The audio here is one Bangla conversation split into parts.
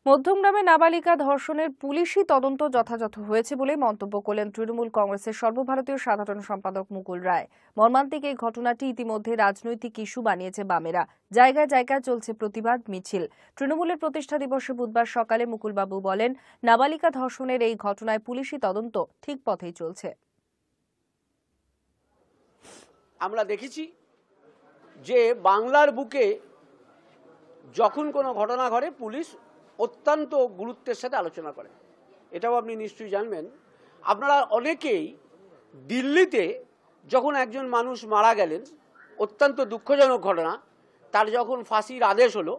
মধ্যমগ্রামে নাবালিকা ধর্ষণের পুলিশি তদন্ত যথাযথ হয়েছে বলে মন্তব্য করলেন তৃণমূল কংগ্রেসের সর্বভারতীয় সাধারণ সম্পাদক মুকুল রায়। মর্মান্তিক এই ঘটনাটি ইতিমধ্যে রাজনৈতিক ইস্যু বানিয়েছে বামেরা। জায়গায় জায়গায় চলছে প্রতিবাদ মিছিল। তৃণমূলের প্রতিষ্ঠা দিবসে বুধবার সকালে মুকুলবাবু বলেন, নাবালিকা ধর্ষণের এই ঘটনায় পুলিশি তদন্ত ঠিক পথেই চলছে। আমরা দেখেছি যে বাংলার বুকে যখন কোনো ঘটনা ঘটে পুলিশ অত্যন্ত গুরুত্বের সাথে আলোচনা করে। এটাও আপনি নিশ্চয়ই জানবেন। আপনারা অনেকেই দিল্লিতে যখন একজন মানুষ মারা গেলেন, অত্যন্ত দুঃখজনক ঘটনা, তার যখন ফাঁসির আদেশ হলো,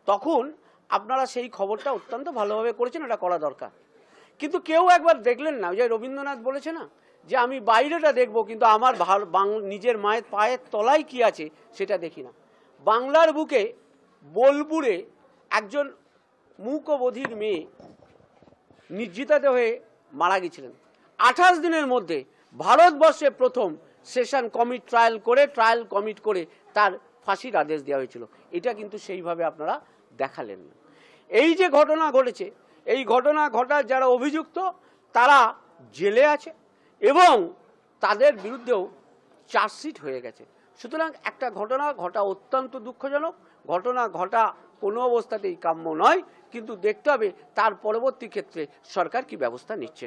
তখন আপনারা সেই খবরটা অত্যন্ত ভালোভাবে করেছেন, এটা করা দরকার। কিন্তু কেউ একবার দেখলেন না, যে রবীন্দ্রনাথ বলেছে না, যে আমি বাইরেটা দেখবো কিন্তু আমার নিজের মায়ের পায়ের তলায় কি আছে সেটা দেখি না। বাংলার বুকে বোলপুরে একজন মূকবধির মেয়ে নির্যাতিত হয়ে মারা গেছিলেন। 28 দিনের মধ্যে ভারতবর্ষে প্রথম সেশন ট্রায়াল কমিট করে তার ফাঁসির আদেশ দেওয়া হয়েছিল। এটা কিন্তু সেইভাবে আপনারা দেখালেন না। এই যে ঘটনা ঘটেছে, এই ঘটনা ঘটার যারা অভিযুক্ত তারা জেলে আছে এবং তাদের বিরুদ্ধেও চার্জশিট হয়ে গেছে। সুতরাং একটা ঘটনা ঘটা অত্যন্ত দুঃখজনক। ঘটনা ঘটা কোনো অবস্থাতেই কাম্য নয়, কিন্তু দেখতে হবে তার পরবর্তী ক্ষেত্রে সরকার কি ব্যবস্থা নিচ্ছে।